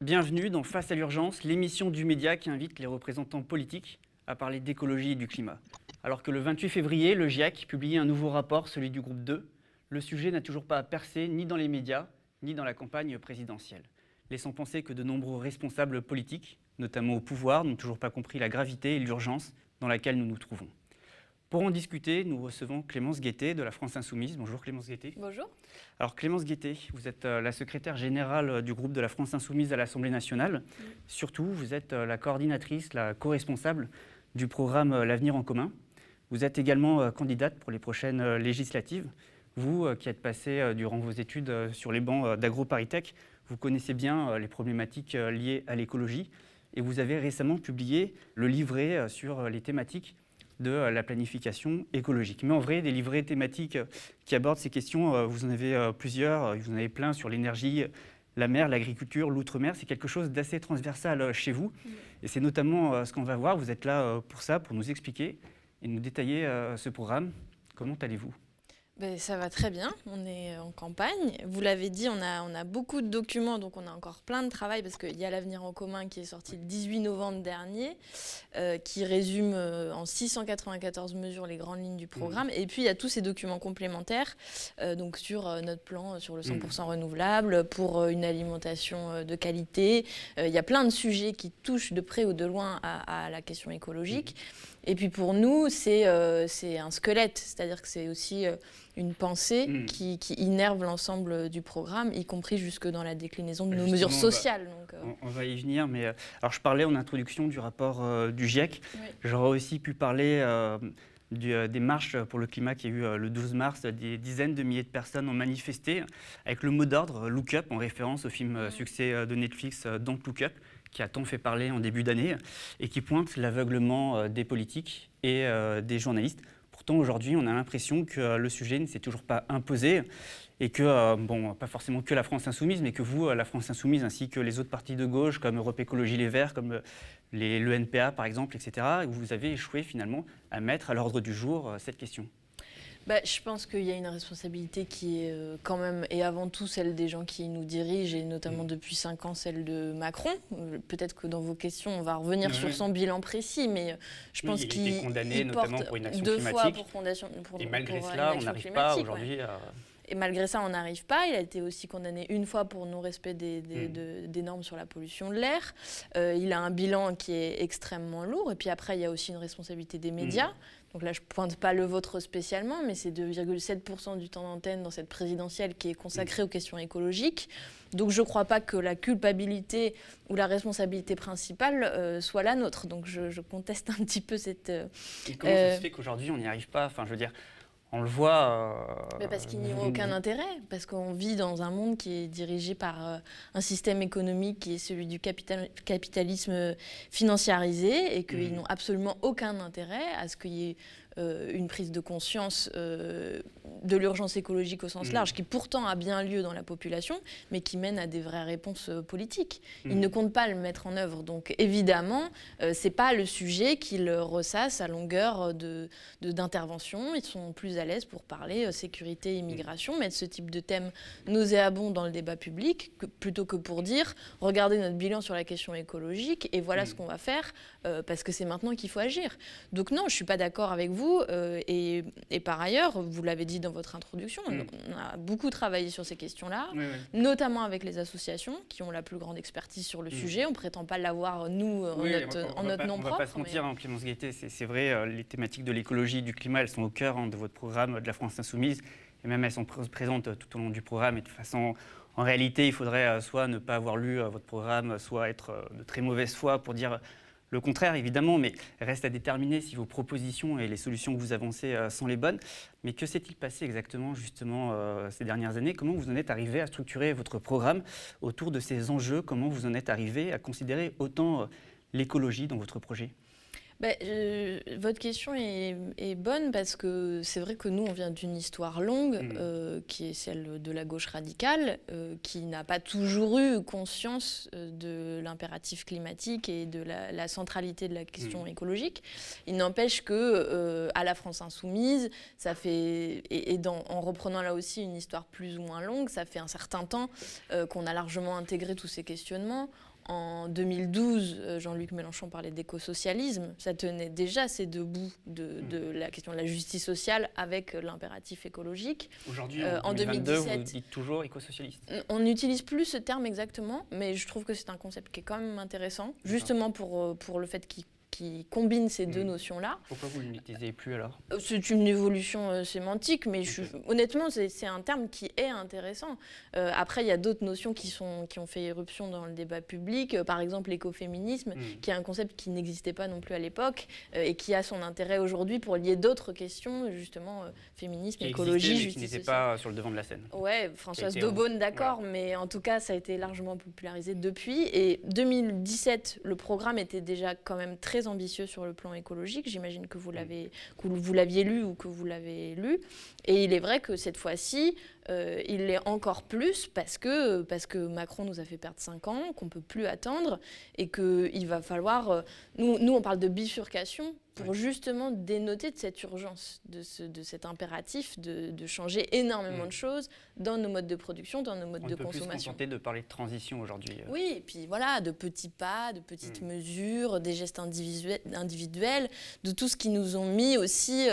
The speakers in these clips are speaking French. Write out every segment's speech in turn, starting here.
Bienvenue dans Face à l'urgence, l'émission du média qui invite les représentants politiques à parler d'écologie et du climat. Alors que le 28 février, le GIEC publiait un nouveau rapport, celui du groupe 2, le sujet n'a toujours pas percé ni dans les médias, ni dans la campagne présidentielle, laissant penser que de nombreux responsables politiques, notamment au pouvoir, n'ont toujours pas compris la gravité et l'urgence dans laquelle nous nous trouvons. Pour en discuter, nous recevons Clémence Guettet de la France Insoumise. Bonjour Clémence Guettet. Bonjour. Alors Clémence Guettet, vous êtes la secrétaire générale du groupe de la France Insoumise à l'Assemblée nationale. Surtout, vous êtes la coordinatrice, la co-responsable du programme L'Avenir en commun. Vous êtes également candidate pour les prochaines législatives. Vous qui êtes passée durant vos études sur les bancs d'AgroParisTech, vous connaissez bien les problématiques liées à l'écologie et vous avez récemment publié le livret sur les thématiques de la planification écologique. Mais en vrai, des livrets thématiques qui abordent ces questions, vous en avez plusieurs, vous en avez plein sur l'énergie, la mer, l'agriculture, l'outre-mer. C'est quelque chose d'assez transversal chez vous. Et c'est notamment ce qu'on va voir. Vous êtes là pour ça, pour nous expliquer et nous détailler ce programme. Comment allez-vous ? Ça va très bien, on est en campagne. Vous l'avez dit, on a beaucoup de documents, donc on a encore plein de travail parce qu'il y a l'Avenir en commun qui est sorti le 18 novembre dernier, qui résume en 694 mesures les grandes lignes du programme. Et puis il y a tous ces documents complémentaires, donc sur notre plan sur le 100% renouvelable, pour une alimentation de qualité. Il y a plein de sujets qui touchent de près ou de loin à la question écologique. Et puis pour nous, c'est un squelette, c'est-à-dire que c'est aussi une pensée qui innerve l'ensemble du programme, y compris jusque dans la déclinaison de nos mesures sociales. On va y venir, mais alors je parlais en introduction du rapport du GIEC. Oui. J'aurais aussi pu parler des marches pour le climat qui a eu le 12 mars. Des dizaines de milliers de personnes ont manifesté avec le mot d'ordre Look Up, en référence au film succès de Netflix Don't Look Up, qui a tant fait parler en début d'année et qui pointe l'aveuglement des politiques et des journalistes. Pourtant, aujourd'hui, on a l'impression que le sujet ne s'est toujours pas imposé et que, pas forcément que la France Insoumise, mais que vous, la France Insoumise, ainsi que les autres partis de gauche, comme Europe Écologie Les Verts, comme le NPA, par exemple, etc., vous avez échoué finalement à mettre à l'ordre du jour cette question. Je pense qu'il y a une responsabilité qui est quand même, et avant tout celle des gens qui nous dirigent, et notamment depuis 5 ans celle de Macron. Peut-être que dans vos questions, on va revenir sur son bilan précis, mais je pense qu'il était condamné notamment pour inaction climatique. 2 fois pour fondation. Et malgré cela, on n'arrive pas aujourd'hui à... Et malgré ça, on n'arrive pas. Il a été aussi condamné une fois pour non-respect des normes sur la pollution de l'air. Il a un bilan qui est extrêmement lourd. Et puis après, il y a aussi une responsabilité des médias. Donc là, je ne pointe pas le vôtre spécialement, mais c'est 2,7% du temps d'antenne dans cette présidentielle qui est consacré aux questions écologiques. Donc je ne crois pas que la culpabilité ou la responsabilité principale soit la nôtre. Donc je conteste un petit peu cette... Et comment ça se fait qu'aujourd'hui, on n'y arrive pas ? Enfin, je veux dire... On le voit... Mais parce qu'il n'y a aucun intérêt, parce qu'on vit dans un monde qui est dirigé par un système économique qui est celui du capitalisme financiarisé et qu'ils n'ont absolument aucun intérêt à ce qu'il y ait une prise de conscience de l'urgence écologique au sens large, qui pourtant a bien lieu dans la population, mais qui mène à des vraies réponses politiques. Ils ne comptent pas le mettre en œuvre. Donc évidemment, ce n'est pas le sujet qu'ils ressassent à longueur d'intervention. Ils sont plus à l'aise pour parler sécurité, immigration, mettre ce type de thème nauséabond dans le débat public, plutôt que pour dire « regardez notre bilan sur la question écologique et voilà ce qu'on va faire parce que c'est maintenant qu'il faut agir ». Donc non, je ne suis pas d'accord avec vous. Et par ailleurs, vous l'avez dit dans votre introduction, on a beaucoup travaillé sur ces questions-là, notamment avec les associations qui ont la plus grande expertise sur le sujet. On ne prétend pas l'avoir, nous, en notre nom propre. On ne va pas se mentir, Clémence Guettet, c'est vrai, les thématiques de l'écologie, du climat, elles sont au cœur de votre programme de la France Insoumise, et même elles sont présentes tout au long du programme. Et de toute façon, en réalité, il faudrait soit ne pas avoir lu votre programme, soit être de très mauvaise foi pour dire... Le contraire, évidemment, mais reste à déterminer si vos propositions et les solutions que vous avancez sont les bonnes. Mais que s'est-il passé exactement, justement, ces dernières années ? Comment vous en êtes arrivé à structurer votre programme autour de ces enjeux ? Comment vous en êtes arrivé à considérer autant l'écologie dans votre projet ? Votre question est bonne parce que c'est vrai que nous, on vient d'une histoire longue qui est celle de la gauche radicale, qui n'a pas toujours eu conscience de l'impératif climatique et de la centralité de la question écologique. Il n'empêche que à la France Insoumise, ça fait, en reprenant là aussi une histoire plus ou moins longue, ça fait un certain temps qu'on a largement intégré tous ces questionnements. En 2012, Jean-Luc Mélenchon parlait d'écosocialisme. Ça tenait déjà ces deux bouts de la question de la justice sociale avec l'impératif écologique. Aujourd'hui, en 2022, vous dites toujours écosocialiste. On n'utilise plus ce terme exactement, mais je trouve que c'est un concept qui est quand même intéressant, justement pour le fait qu'il combine ces deux notions-là. Pourquoi vous ne l'utilisez plus alors? C'est une évolution sémantique, mais honnêtement, c'est un terme qui est intéressant. Après, il y a d'autres notions qui ont fait éruption dans le débat public. Par exemple, l'écoféminisme, qui est un concept qui n'existait pas non plus à l'époque et qui a son intérêt aujourd'hui pour lier d'autres questions, justement, féminisme, écologie, justice sociale. Qui n'était pas sur le devant de la scène. Ouais, Françoise Daubonne, d'accord, mais en tout cas, ça a été largement popularisé depuis. Et 2017, le programme était déjà quand même très ambitieux sur le plan écologique. J'imagine que vous l'aviez lu ou que vous l'avez lu. Et il est vrai que cette fois-ci, il l'est encore plus parce que Macron nous a fait perdre 5 ans, qu'on ne peut plus attendre et qu'il va falloir... Nous, on parle de bifurcation pour justement dénoter de cette urgence, de cet impératif de changer énormément de choses dans nos modes de production, dans nos modes de consommation. On peut plus se contenter de parler de transition aujourd'hui. Oui, et puis voilà, de petits pas, de petites mesures, des gestes individuels, de tout ce qui nous ont mis aussi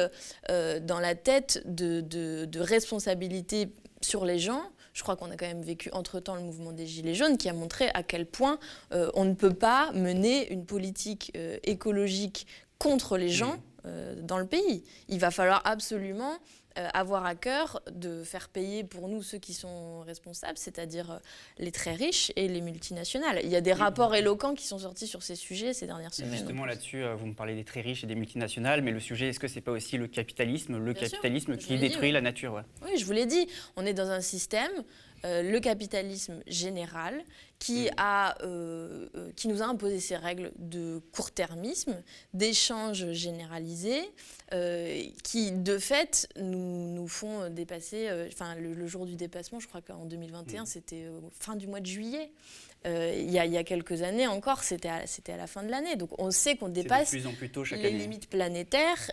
dans la tête de responsabilité sur les gens. Je crois qu'on a quand même vécu entre-temps le mouvement des Gilets jaunes qui a montré à quel point on ne peut pas mener une politique écologique contre les gens dans le pays. Il va falloir absolument avoir à cœur de faire payer pour nous ceux qui sont responsables, c'est-à-dire les très riches et les multinationales. Il y a des rapports éloquents qui sont sortis sur ces sujets ces dernières semaines. Justement là-dessus, vous me parlez des très riches et des multinationales, mais le sujet, est-ce que c'est pas aussi le capitalisme qui détruit la nature? Oui, je vous l'ai dit, on est dans un système, le capitalisme général, qui nous a imposé ces règles de court-termisme, d'échange généralisé, qui, de fait, nous font dépasser... le jour du dépassement, je crois qu'en 2021, c'était fin du mois de juillet. Il y a quelques années encore, c'était à la fin de l'année. Donc on sait qu'on dépasse de plus en plus tôt chaque les année. limites planétaires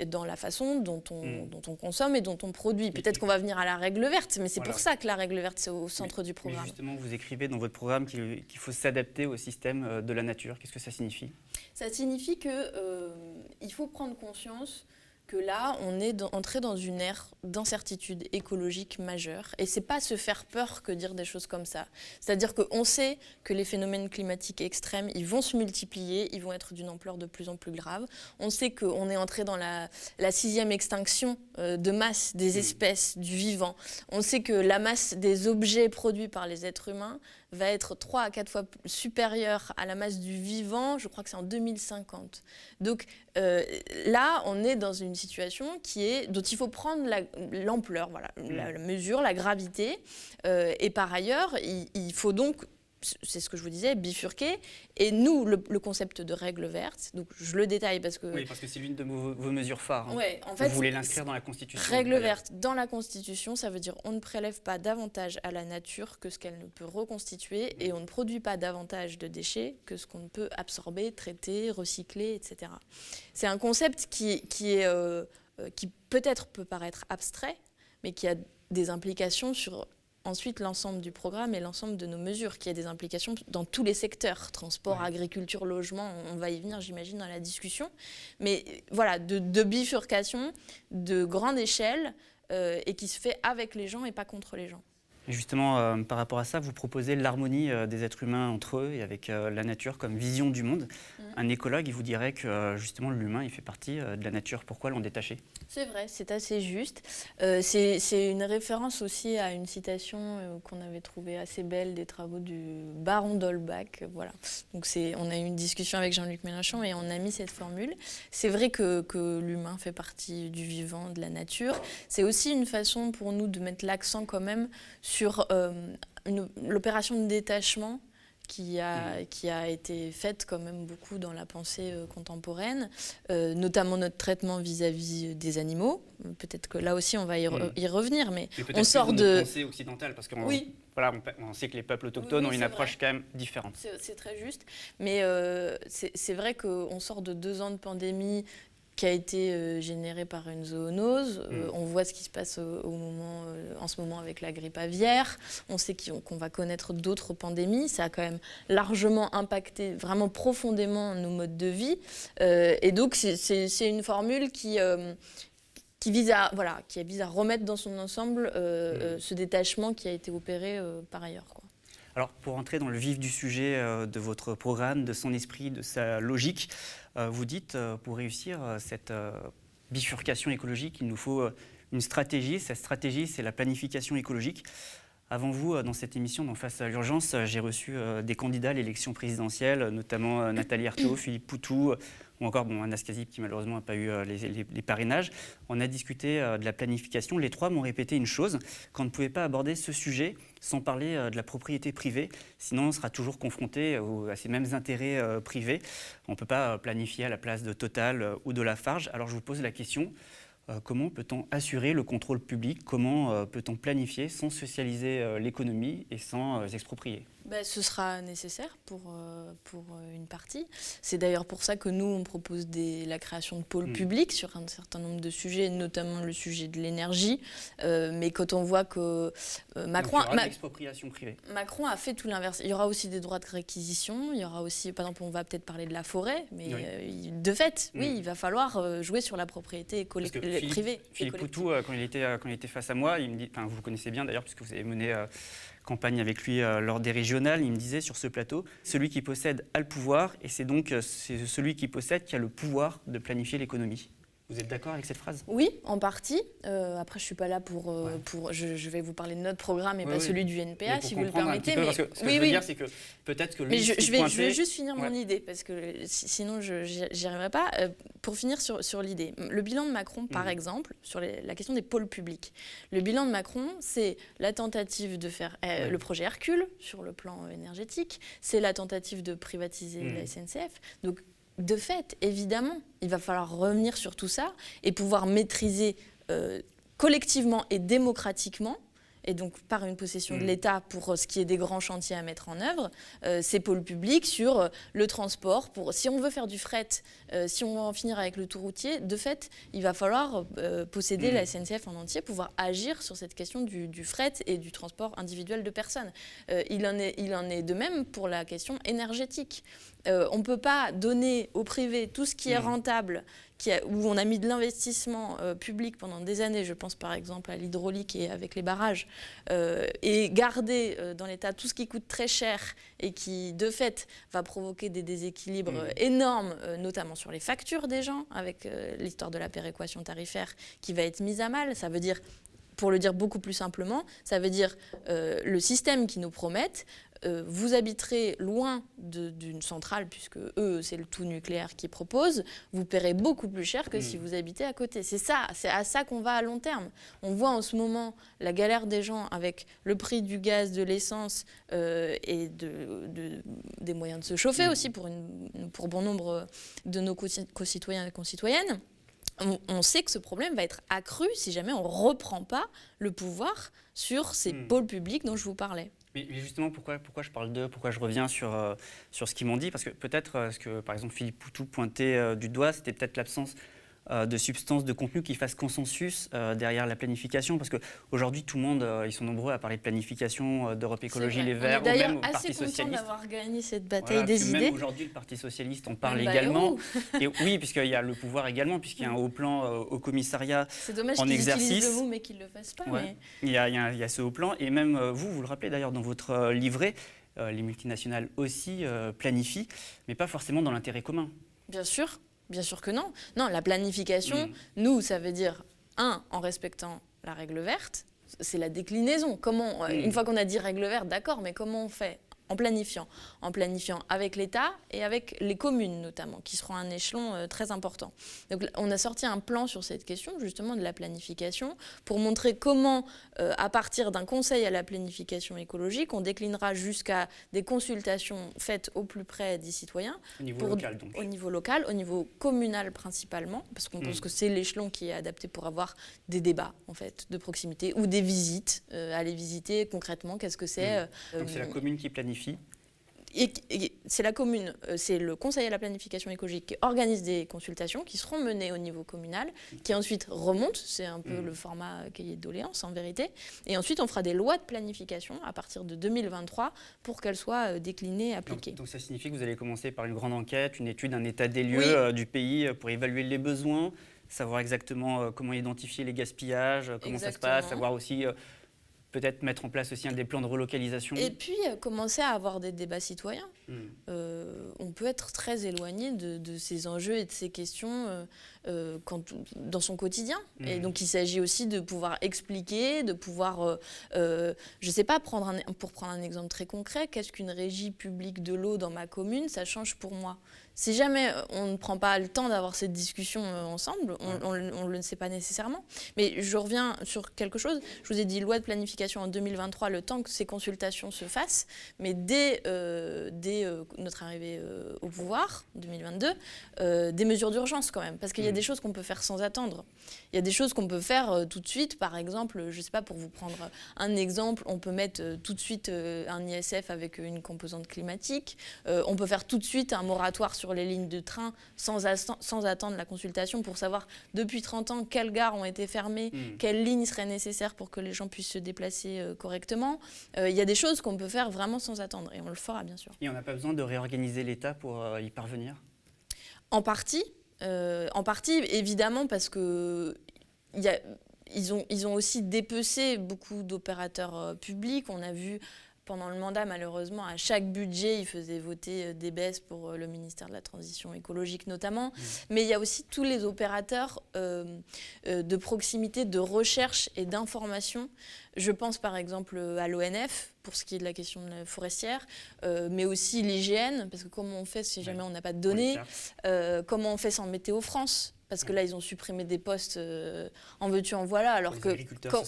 dans la façon dont on consomme et dont on produit. Peut-être qu'on va venir à la règle verte, mais c'est pour ça que la règle verte, c'est au centre du programme. Mais justement, vous écrivez dans votre programme qu'il faut s'adapter au système de la nature. Qu'est-ce que ça signifie? Ça signifie qu'il faut prendre conscience que là, on est entré dans une ère d'incertitude écologique majeure. Et c'est pas se faire peur que dire des choses comme ça. C'est-à-dire qu'on sait que les phénomènes climatiques extrêmes, ils vont se multiplier, ils vont être d'une ampleur de plus en plus grave. On sait qu'on est entré dans la 6e extinction de masse des espèces, du vivant. On sait que la masse des objets produits par les êtres humains va être 3 à 4 fois supérieure à la masse du vivant, je crois que c'est en 2050. Donc là, on est dans une situation dont il faut prendre l'ampleur, voilà, la mesure, la gravité. Et par ailleurs, il faut donc, c'est ce que je vous disais, bifurquer. Et nous, le concept de règle verte, donc je le détaille parce que... Oui, parce que c'est l'une de vos mesures phares. Ouais, en fait, vous voulez l'inscrire dans la Constitution. Règle verte dans la Constitution, ça veut dire on ne prélève pas davantage à la nature que ce qu'elle ne peut reconstituer et on ne produit pas davantage de déchets que ce qu'on ne peut absorber, traiter, recycler, etc. C'est un concept qui peut-être peut paraître abstrait, mais qui a des implications sur... Ensuite, l'ensemble du programme et l'ensemble de nos mesures, qui a des implications dans tous les secteurs, transport, agriculture, logement, on va y venir, j'imagine, dans la discussion. Mais voilà, de bifurcation, de grande échelle, et qui se fait avec les gens et pas contre les gens. Justement, par rapport à ça, vous proposez l'harmonie des êtres humains entre eux et avec la nature comme vision du monde. Un écologue, il vous dirait que justement l'humain, il fait partie de la nature. Pourquoi l'en détacher? C'est vrai, c'est assez juste. C'est une référence aussi à une citation qu'on avait trouvée assez belle des travaux du baron d'Holbach. Voilà. Donc on a eu une discussion avec Jean-Luc Mélenchon et on a mis cette formule. C'est vrai que l'humain fait partie du vivant, de la nature. C'est aussi une façon pour nous de mettre l'accent quand même sur l'opération de détachement qui a été faite quand même beaucoup dans la pensée contemporaine, notamment notre traitement vis-à-vis des animaux. Peut-être que là aussi on va y revenir, mais on sort de notre pensée occidentale parce qu'on on sait que les peuples autochtones ont une approche quand même différente. C'est très juste, mais c'est vrai qu'on sort de 2 ans de pandémie qui a été généré par une zoonose. On voit ce qui se passe en ce moment avec la grippe aviaire. On sait qu'on va connaître d'autres pandémies. Ça a quand même largement impacté vraiment profondément nos modes de vie. Et donc, c'est une formule qui vise à remettre dans son ensemble ce détachement qui a été opéré par ailleurs, quoi. Alors, pour entrer dans le vif du sujet de votre programme, de son esprit, de sa logique, vous dites, pour réussir cette bifurcation écologique, il nous faut une stratégie. Cette stratégie, c'est la planification écologique. Avant vous, dans cette émission, dans Face à l'urgence, j'ai reçu des candidats à l'élection présidentielle, notamment Nathalie Arthaud, Philippe Poutou, ou encore Anas Kazib, qui malheureusement n'a pas eu les parrainages. On a discuté de la planification. Les trois m'ont répété une chose, qu'on ne pouvait pas aborder ce sujet sans parler de la propriété privée. Sinon, on sera toujours confronté à ces mêmes intérêts privés. On ne peut pas planifier à la place de Total ou de Lafarge. Alors je vous pose la question. Comment peut-on assurer le contrôle public? Comment peut-on planifier sans socialiser l'économie et sans exproprier? Ce sera nécessaire pour une partie. C'est d'ailleurs pour ça que nous, on propose la création de pôles publics sur un certain nombre de sujets, notamment le sujet de l'énergie. Mais quand on voit que Macron a fait tout l'inverse. Il y aura aussi des droits de réquisition. Il y aura aussi, par exemple, on va peut-être parler de la forêt. Mais de fait, oui, il va falloir jouer sur la propriété privée. Philippe Poutou, quand il était face à moi, il me dit, vous le connaissez bien d'ailleurs, puisque vous avez mené campagne avec lui lors des régionales, il me disait sur ce plateau, celui qui possède a le pouvoir, et c'est donc celui qui possède qui a le pouvoir de planifier l'économie. Vous êtes d'accord avec cette phrase? Oui, en partie. Après, je ne suis pas là pour... Je vais vous parler de notre programme et pas celui du NPA, si vous le permettez. Parce que ce que je veux dire, c'est que peut-être que lui... Mais je vais juste finir mon idée, parce que sinon, je n'y arriverai pas. Pour finir sur l'idée, le bilan de Macron, par exemple, sur la question des pôles publics. Le bilan de Macron, c'est la tentative de faire le projet Hercule sur le plan énergétique, c'est la tentative de privatiser la SNCF. Donc, de fait, évidemment, il va falloir revenir sur tout ça et pouvoir maîtriser collectivement et démocratiquement, et donc par une possession de l'État pour ce qui est des grands chantiers à mettre en œuvre, ces pôles publics sur le transport. Si on veut faire du fret, si on veut en finir avec le tout routier, de fait, il va falloir posséder la SNCF en entier, pouvoir agir sur cette question du fret et du transport individuel de personnes. Il en est de même pour la question énergétique. On ne peut pas donner au privé tout ce qui est rentable, où on a mis de l'investissement public pendant des années, je pense par exemple à l'hydraulique et avec les barrages, et garder dans l'État tout ce qui coûte très cher et qui, de fait, va provoquer des déséquilibres énormes, notamment sur les factures des gens, avec l'histoire de la péréquation tarifaire qui va être mise à mal. Ça veut dire, pour le dire beaucoup plus simplement, ça veut dire le système qu'ils nous promettent. Vous habiterez loin d'une centrale, puisque eux, c'est le tout nucléaire qu'ils proposent, vous paierez beaucoup plus cher que si vous habitez à côté. C'est à ça qu'on va à long terme. On voit en ce moment la galère des gens avec le prix du gaz, de l'essence et des moyens de se chauffer aussi pour bon nombre de nos concitoyens et concitoyennes. On sait que ce problème va être accru si jamais on ne reprend pas le pouvoir sur ces pôles publics dont je vous parlais. Mais justement, pourquoi je parle d'eux, pourquoi je reviens sur ce qu'ils m'ont dit? Parce que peut-être ce que, par exemple, Philippe Poutou pointait du doigt, c'était peut-être l'absence de substance, de contenu qui fasse consensus derrière la planification. Parce qu'aujourd'hui, tout le monde, ils sont nombreux à parler de planification, d'Europe Écologie Les Verts, ou même au Parti Socialiste. D'ailleurs, assez content d'avoir gagné cette bataille des idées. Même aujourd'hui, le Parti Socialiste en parle également. Et oui, puisqu'il y a le pouvoir également, puisqu'il y a un haut plan au commissariat en exercice. C'est dommage qu'ils utilisent le mot, mais qu'ils ne le fassent pas. Ouais. Mais... Il y a ce haut plan. Et même vous le rappelez d'ailleurs dans votre livret, les multinationales aussi planifient, mais pas forcément dans l'intérêt commun. Bien sûr. Bien sûr que non. Non, la planification, nous, ça veut dire, en respectant la règle verte, c'est la déclinaison. Une fois qu'on a dit règle verte, d'accord, mais comment on fait ? En planifiant avec l'État et avec les communes notamment, qui seront un échelon très important. Donc on a sorti un plan sur cette question justement de la planification pour montrer comment, à partir d'un conseil à la planification écologique, on déclinera jusqu'à des consultations faites au plus près des citoyens. Au niveau local donc. Au niveau local, au niveau communal principalement, parce qu'on pense que c'est l'échelon qui est adapté pour avoir des débats en fait, de proximité ou des visites, aller visiter concrètement qu'est-ce que c'est. Donc c'est la commune qui planifie. Et c'est la commune, c'est le conseil à la planification écologique qui organise des consultations qui seront menées au niveau communal, qui ensuite remontent, c'est un peu le format cahier de doléances en vérité, et ensuite on fera des lois de planification à partir de 2023 pour qu'elles soient déclinées, appliquées. Donc ça signifie que vous allez commencer par une grande enquête, une étude, un état des lieux du pays pour évaluer les besoins, savoir exactement comment identifier les gaspillages, comment ça se passe, savoir aussi peut-être mettre en place aussi des plans de relocalisation. Et puis commencer à avoir des débats citoyens. On peut être très éloigné de ces enjeux et de ces questions dans son quotidien. Et donc il s'agit aussi de pouvoir expliquer, de pouvoir, je ne sais pas, pour prendre un exemple très concret, qu'est-ce qu'une régie publique de l'eau dans ma commune, ça change pour moi. Si jamais on ne prend pas le temps d'avoir cette discussion ensemble, on ne le sait pas nécessairement. Mais je reviens sur quelque chose. Je vous ai dit loi de planification en 2023, le temps que ces consultations se fassent. Mais dès notre arrivée au pouvoir, 2022, des mesures d'urgence quand même. Parce qu'il y a des choses qu'on peut faire sans attendre. Il y a des choses qu'on peut faire tout de suite. Par exemple, je ne sais pas, pour vous prendre un exemple, on peut mettre tout de suite un ISF avec une composante climatique. On peut faire tout de suite un moratoire sur les lignes de train sans attendre la consultation pour savoir depuis 30 ans quelles gares ont été fermées, quelles lignes seraient nécessaires pour que les gens puissent se déplacer correctement. Il y a des choses qu'on peut faire vraiment sans attendre et on le fera bien sûr. Et on n'a pas besoin de réorganiser l'État pour y parvenir ? En partie, évidemment, parce que ils ont aussi dépecé beaucoup d'opérateurs publics. On a vu pendant le mandat, malheureusement, à chaque budget, ils faisaient voter des baisses pour le ministère de la Transition écologique notamment. Mais il y a aussi tous les opérateurs de proximité, de recherche et d'information. Je pense par exemple à l'ONF, pour ce qui est de la question forestière, mais aussi l'IGN, parce que comment on fait si jamais on n'a pas de données, comment on fait sans Météo France ? Parce que là, ils ont supprimé des postes en veux-tu, en voilà. Alors que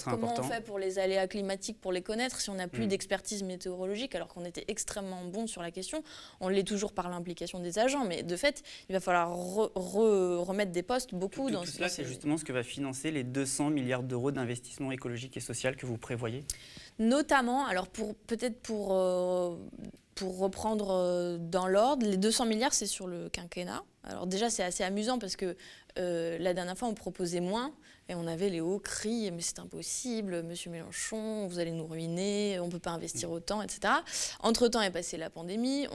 comment on fait pour les aléas climatiques, pour les connaître, si on n'a plus d'expertise météorologique, alors qu'on était extrêmement bon sur la question. On l'est toujours par l'implication des agents, mais de fait, il va falloir remettre des postes beaucoup dans tout cela. C'est justement ce que va financer les 200 milliards d'euros d'investissement écologique et social que vous prévoyez. Notamment, alors pour reprendre dans l'ordre, les 200 milliards, c'est sur le quinquennat. Alors déjà, c'est assez amusant parce que la dernière fois, on proposait moins et on avait les hauts cris, mais c'est impossible, Monsieur Mélenchon, vous allez nous ruiner, on ne peut pas investir autant, etc. Entre-temps est passée la pandémie,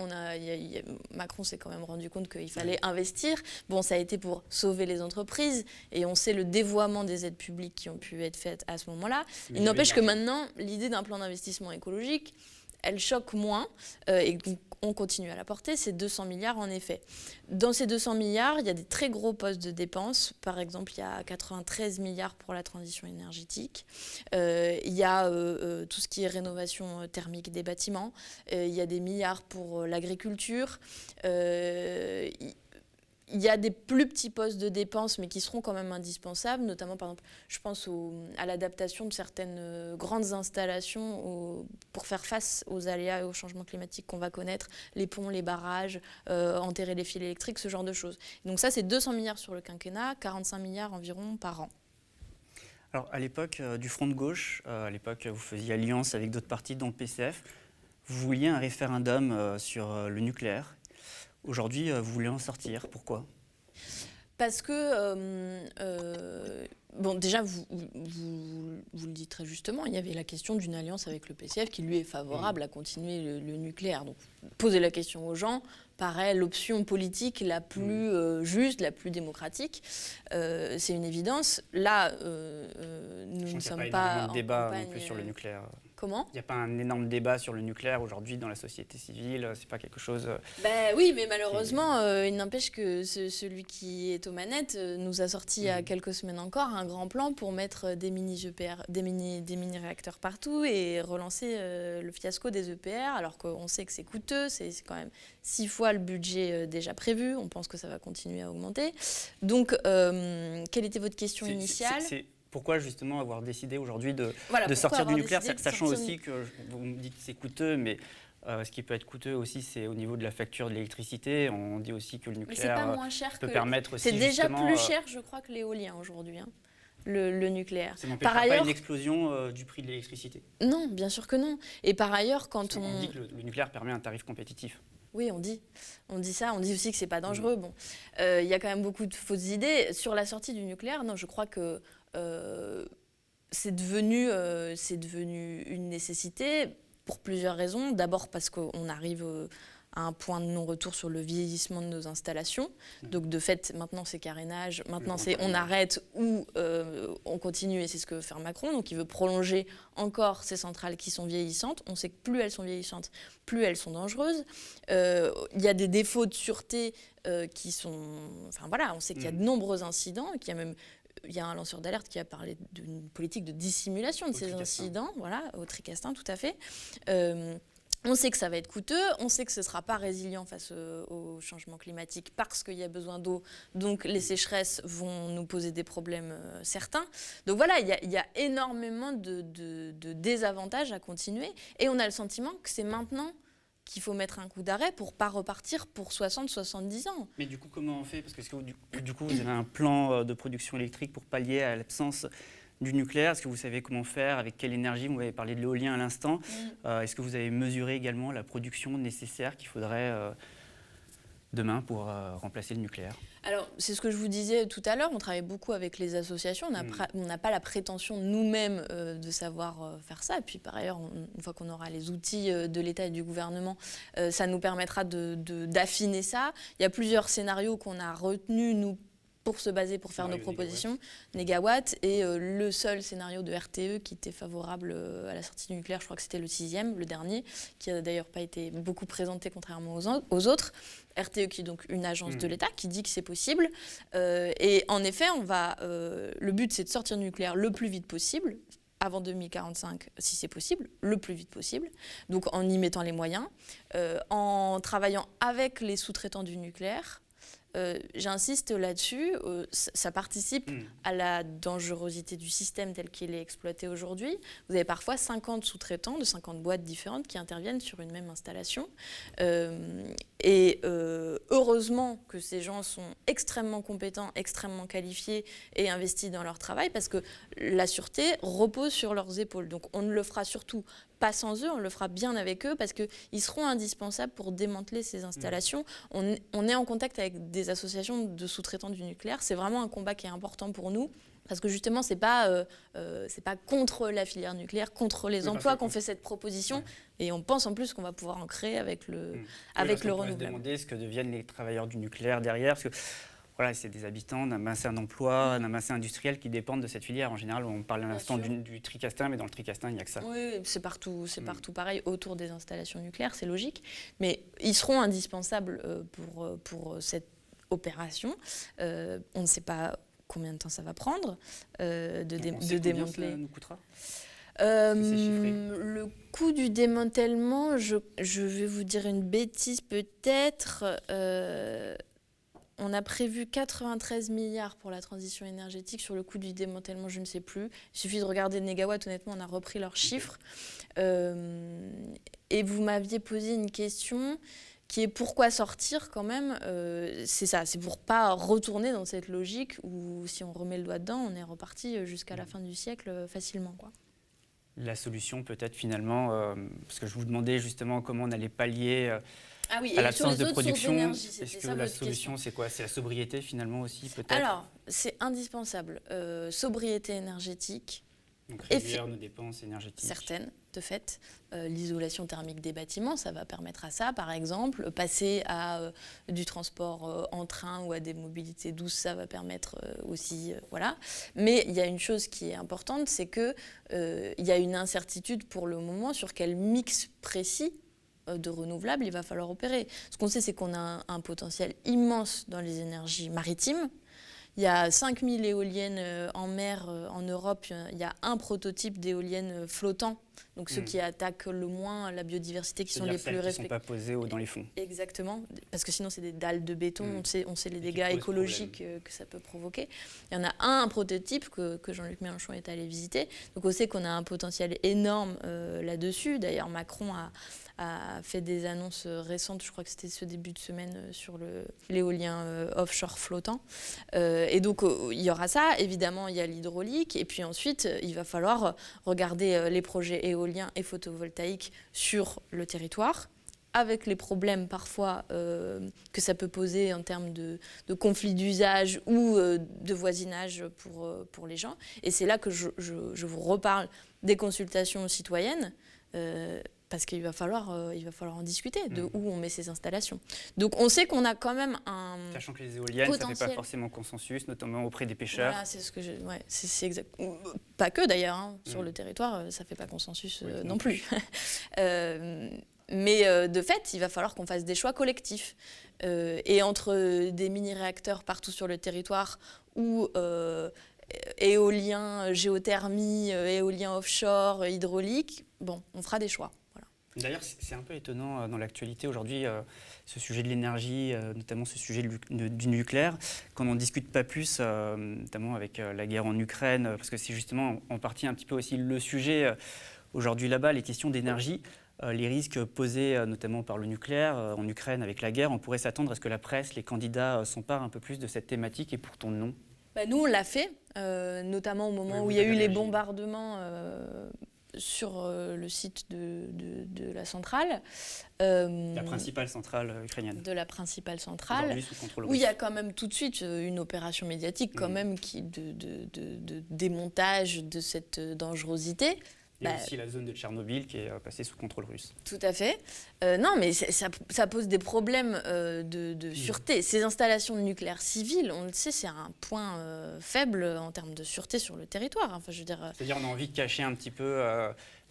Macron s'est quand même rendu compte qu'il fallait investir. Bon, ça a été pour sauver les entreprises et on sait le dévoiement des aides publiques qui ont pu être faites à ce moment-là. Il n'empêche que maintenant, l'idée d'un plan d'investissement écologique, elle choque moins et on continue à la porter, c'est 200 milliards en effet. Dans ces 200 milliards, il y a des très gros postes de dépenses. Par exemple, il y a 93 milliards pour la transition énergétique. Il y a tout ce qui est rénovation thermique des bâtiments. Il y a des milliards pour l'agriculture. Il y a des plus petits postes de dépenses, mais qui seront quand même indispensables, notamment, par exemple, je pense à l'adaptation de certaines grandes installations pour faire face aux aléas et aux changements climatiques qu'on va connaître, les ponts, les barrages, enterrer les fils électriques, ce genre de choses. Donc ça, c'est 200 milliards sur le quinquennat, 45 milliards environ par an. Alors, à l'époque du Front de gauche, à l'époque, vous faisiez alliance avec d'autres partis, dont le PCF, vous vouliez un référendum sur le nucléaire. Aujourd'hui, vous voulez en sortir. Pourquoi ? Parce que, bon, déjà, vous le dites très justement, il y avait la question d'une alliance avec le PCF qui, lui, est favorable à continuer le nucléaire. Donc, poser la question aux gens paraît l'option politique la plus juste, la plus démocratique. C'est une évidence. Là, nous ne sommes pas en débat non plus sur le nucléaire. Comment ? Il n'y a pas un énorme débat sur le nucléaire aujourd'hui dans la société civile, c'est pas quelque chose... Oui, mais malheureusement, il n'empêche que celui qui est aux manettes nous a sorti il y a quelques semaines encore un grand plan pour mettre des mini-EPR, des mini-réacteurs partout et relancer le fiasco des EPR, alors qu'on sait que c'est coûteux, c'est quand même 6 fois le budget déjà prévu, on pense que ça va continuer à augmenter. Donc, quelle était votre question initiale ? Pourquoi justement avoir décidé aujourd'hui de sortir du nucléaire, sachant aussi que vous me dites que c'est coûteux, mais ce qui peut être coûteux aussi, c'est au niveau de la facture de l'électricité. On dit aussi que le nucléaire peut permettre aussi. C'est déjà plus cher, je crois, que l'éolien aujourd'hui, hein, le nucléaire. Ça n'empêchera pas une explosion du prix de l'électricité. Non, bien sûr que non. Et par ailleurs, quand on dit que le nucléaire permet un tarif compétitif. Oui, on dit ça. On dit aussi que c'est pas dangereux. Bon, il y a quand même beaucoup de fausses idées sur la sortie du nucléaire. Non, je crois que c'est devenu une nécessité pour plusieurs raisons. D'abord parce qu'on arrive à un point de non-retour sur le vieillissement de nos installations. Donc de fait, maintenant c'est carénage, maintenant c'est on arrête ou on continue, et c'est ce que veut faire Macron. Donc il veut prolonger encore ces centrales qui sont vieillissantes. On sait que plus elles sont vieillissantes, plus elles sont dangereuses. Il y a des défauts de sûreté qui sont... Enfin voilà, on sait qu'il y a de nombreux incidents, qu'il y a même... Il y a un lanceur d'alerte qui a parlé d'une politique de dissimulation de ces incidents, voilà, au Tricastin, tout à fait. On sait que ça va être coûteux, on sait que ce ne sera pas résilient face au changement climatique parce qu'il y a besoin d'eau, donc les sécheresses vont nous poser des problèmes certains. Donc voilà, il y a énormément de désavantages à continuer, et on a le sentiment que c'est maintenant qu'il faut mettre un coup d'arrêt pour ne pas repartir pour 60-70 ans. Mais du coup, comment on fait? Parce que du coup, vous avez un plan de production électrique pour pallier à l'absence du nucléaire. Est-ce que vous savez comment faire? Avec quelle énergie? Vous avez parlé de l'éolien à l'instant. Est-ce que vous avez mesuré également la production nécessaire qu'il faudrait demain pour remplacer le nucléaire? Alors, c'est ce que je vous disais tout à l'heure, on travaille beaucoup avec les associations, on n'a pas la prétention nous-mêmes de savoir faire ça, et puis par ailleurs, une fois qu'on aura les outils de l'État et du gouvernement, ça nous permettra d'affiner ça. Il y a plusieurs scénarios qu'on a retenus, nous, pour se baser, pour faire nos propositions, négawatts, et le seul scénario de RTE qui était favorable à la sortie du nucléaire, je crois que c'était le 6e, le dernier, qui n'a d'ailleurs pas été beaucoup présenté contrairement aux autres. RTE qui est donc une agence de l'État qui dit que c'est possible. Et en effet, le but c'est de sortir du nucléaire le plus vite possible, avant 2045, si c'est possible, le plus vite possible, donc en y mettant les moyens, en travaillant avec les sous-traitants du nucléaire. J'insiste là-dessus, ça participe à la dangerosité du système tel qu'il est exploité aujourd'hui. Vous avez parfois 50 sous-traitants de 50 boîtes différentes qui interviennent sur une même installation. Heureusement que ces gens sont extrêmement compétents, extrêmement qualifiés et investis dans leur travail, parce que la sûreté repose sur leurs épaules. Donc on ne le fera surtout pas sans eux, on le fera bien avec eux, parce qu'ils seront indispensables pour démanteler ces installations. On est en contact avec des associations de sous-traitants du nucléaire. C'est vraiment un combat qui est important pour nous, parce que justement, c'est pas contre la filière nucléaire, contre les emplois qu'on fait cette proposition. Et on pense en plus qu'on va pouvoir en créer avec le renouvelable. On peut se demander ce que deviennent les travailleurs du nucléaire derrière, parce que voilà, c'est des habitants d'un bassin d'emploi, d'un bassin industriel qui dépendent de cette filière. En général, on parle à l'instant du Tricastin, mais dans le Tricastin, il n'y a que ça. Oui, c'est partout pareil, autour des installations nucléaires, c'est logique. Mais ils seront indispensables pour cette opération. On ne sait pas combien de temps ça va prendre de démanteler. Ça nous coûtera le coût du démantèlement, je vais vous dire une bêtise peut-être. On a prévu 93 milliards pour la transition énergétique. Sur le coût du démantèlement, je ne sais plus. Il suffit de regarder Négawatt. Honnêtement, on a repris leurs chiffres. Et vous m'aviez posé une question qui est pourquoi sortir quand même. C'est ça, c'est pour pas retourner dans cette logique où si on remet le doigt dedans, on est reparti jusqu'à la fin du siècle facilement, quoi. La solution peut-être finalement, parce que je vous demandais justement comment on allait pallier et à l'absence de production. Est-ce que la solution c'est quoi? C'est la sobriété finalement aussi peut-être? Alors, c'est indispensable. Sobriété énergétique. Donc réduire nos dépenses énergétiques. Certaines, de fait. L'isolation thermique des bâtiments, ça va permettre à ça, par exemple. Passer à du transport en train ou à des mobilités douces, ça va permettre aussi, voilà. Mais il y a une chose qui est importante, c'est qu'il y a une incertitude pour le moment sur quel mix précis de renouvelables il va falloir opérer. Ce qu'on sait, c'est qu'on a un potentiel immense dans les énergies maritimes. Il y a 5000 éoliennes en mer en Europe. Il y a un prototype d'éoliennes flottant, donc ceux qui attaquent le moins la biodiversité, qui sont les plus respectés. Qui ne sont pas posés dans les fonds. Exactement, parce que sinon c'est des dalles de béton, on sait les dégâts écologiques que ça peut provoquer. Il y en a un prototype que Jean-Luc Mélenchon est allé visiter, donc on sait qu'on a un potentiel énorme là-dessus. D'ailleurs, Macron a fait des annonces récentes, je crois que c'était ce début de semaine, sur l'éolien offshore flottant. Et donc, il y aura ça. Évidemment, il y a l'hydraulique. Et puis ensuite, il va falloir regarder les projets éoliens et photovoltaïques sur le territoire. avec les problèmes parfois que ça peut poser en termes de conflits d'usage ou de voisinage pour les gens. Et c'est là que je vous reparle des consultations citoyennes, parce qu'il va falloir en discuter de où on met ces installations. Donc on sait qu'on a quand même un Sachant que les éoliennes, potentiel. ça ne fait pas forcément consensus, notamment auprès des pêcheurs. Voilà, c'est ce que c'est exact. Pas que d'ailleurs, hein, sur le territoire, ça ne fait pas consensus non plus. Mais de fait, il va falloir qu'on fasse des choix collectifs. Et entre des mini-réacteurs partout sur le territoire ou éolien, géothermie, éolien offshore, hydraulique, bon, on fera des choix. Voilà. D'ailleurs, c'est un peu étonnant dans l'actualité aujourd'hui, ce sujet de l'énergie, notamment ce sujet du nucléaire, qu'on n'en discute pas plus, notamment avec la guerre en Ukraine, parce que c'est justement en partie un petit peu aussi le sujet aujourd'hui là-bas, les questions d'énergie. Les risques posés notamment par le nucléaire en Ukraine avec la guerre, on pourrait s'attendre à ce que la presse, les candidats s'emparent un peu plus de cette thématique et pourtant non. Nous, on l'a fait, notamment au moment où il y a eu les bombardements sur le site de la centrale. La principale centrale ukrainienne. De la principale centrale. Aujourd'hui sous contrôle russe. Où il y a quand même tout de suite une opération médiatique quand même de démontage de cette dangerosité. Il y a aussi la zone de Tchernobyl qui est passée sous contrôle russe. Tout à fait. Non, mais ça pose des problèmes de sûreté. Ces installations nucléaires civiles, on le sait, c'est un point faible en termes de sûreté sur le territoire. Enfin, je veux dire, c'est-à-dire on a envie de cacher un petit peu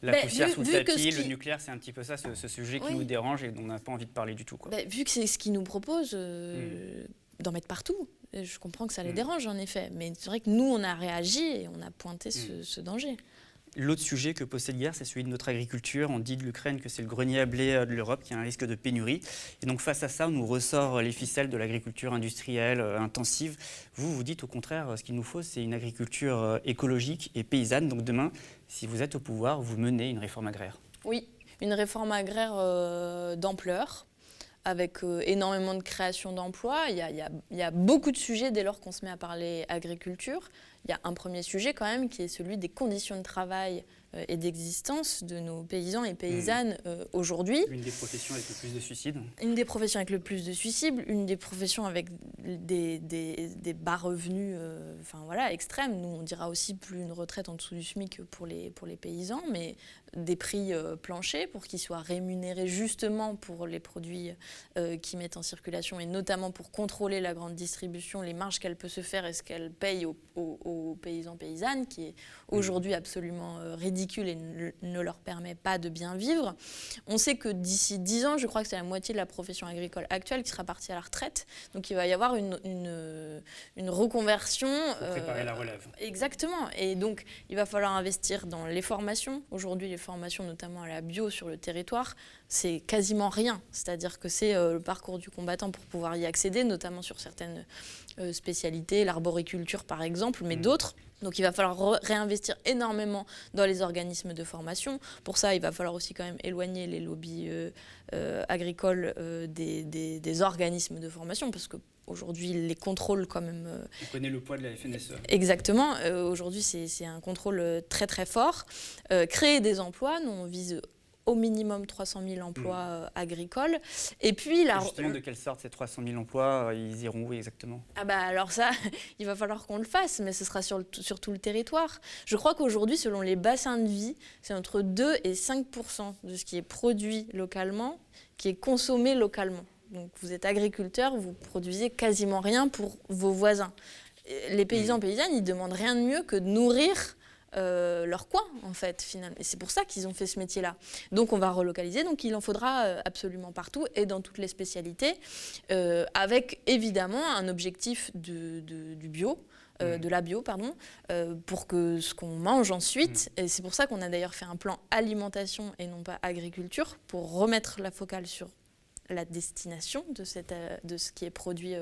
la poussière sous le tapis. Le nucléaire, c'est un petit peu ça, ce sujet qui nous dérange et dont on n'a pas envie de parler du tout. Quoi. Vu que c'est ce qu'ils nous proposent, d'en mettre partout, je comprends que ça les dérange en effet. Mais c'est vrai que nous, on a réagi et on a pointé ce danger. L'autre sujet que pose cette guerre, c'est celui de notre agriculture. On dit de l'Ukraine que c'est le grenier à blé de l'Europe, qui a un risque de pénurie. Et donc face à ça, on nous ressort les ficelles de l'agriculture industrielle intensive. Vous dites au contraire, ce qu'il nous faut, c'est une agriculture écologique et paysanne. Donc demain, si vous êtes au pouvoir, vous menez une réforme agraire. Oui, une réforme agraire d'ampleur, avec énormément de création d'emplois. Il y a beaucoup de sujets dès lors qu'on se met à parler agriculture. Il y a un premier sujet quand même qui est celui des conditions de travail et d'existence de nos paysans et paysannes aujourd'hui. Une des professions avec le plus de suicides. Une des professions avec le plus de suicides, une des professions avec des bas revenus extrêmes. Nous, on dira aussi plus une retraite en dessous du SMIC pour les paysans, mais des prix planchers pour qu'ils soient rémunérés justement pour les produits qu'ils mettent en circulation et notamment pour contrôler la grande distribution, les marges qu'elle peut se faire et ce qu'elle paye aux paysans paysannes, qui est aujourd'hui absolument ridicule et ne leur permet pas de bien vivre. On sait que d'ici 10 ans, je crois que c'est la moitié de la profession agricole actuelle qui sera partie à la retraite. Donc il va y avoir une reconversion. Pour préparer la relève. Exactement. Et donc il va falloir investir dans les formations. Aujourd'hui, les formations, notamment à la bio sur le territoire, c'est quasiment rien. C'est-à-dire que c'est le parcours du combattant pour pouvoir y accéder, notamment sur certaines spécialités, l'arboriculture par exemple, mais d'autres. Donc il va falloir réinvestir énormément dans les organismes de formation. Pour ça, il va falloir aussi quand même éloigner les lobbies agricoles des organismes de formation, parce que aujourd'hui, les contrôles quand même... On connaît le poids de la FNSE. Exactement. Aujourd'hui, c'est un contrôle très très fort. Créer des emplois, nous on vise au minimum 300 000 emplois agricoles. Et puis, justement, de quelle sorte ces 300 000 emplois, ils iront où exactement ? Alors ça, il va falloir qu'on le fasse, mais ce sera sur tout le territoire. Je crois qu'aujourd'hui, selon les bassins de vie, c'est entre 2 et 5% de ce qui est produit localement, qui est consommé localement. Donc vous êtes agriculteur, vous produisez quasiment rien pour vos voisins. Les paysans paysannes, ils ne demandent rien de mieux que de nourrir leur coin, en fait, finalement. Et c'est pour ça qu'ils ont fait ce métier-là. Donc, on va relocaliser. Donc, il en faudra absolument partout et dans toutes les spécialités, avec évidemment un objectif du bio, de la bio, pardon, pour que ce qu'on mange ensuite, et c'est pour ça qu'on a d'ailleurs fait un plan alimentation et non pas agriculture, pour remettre la focale sur la destination de ce qui est produit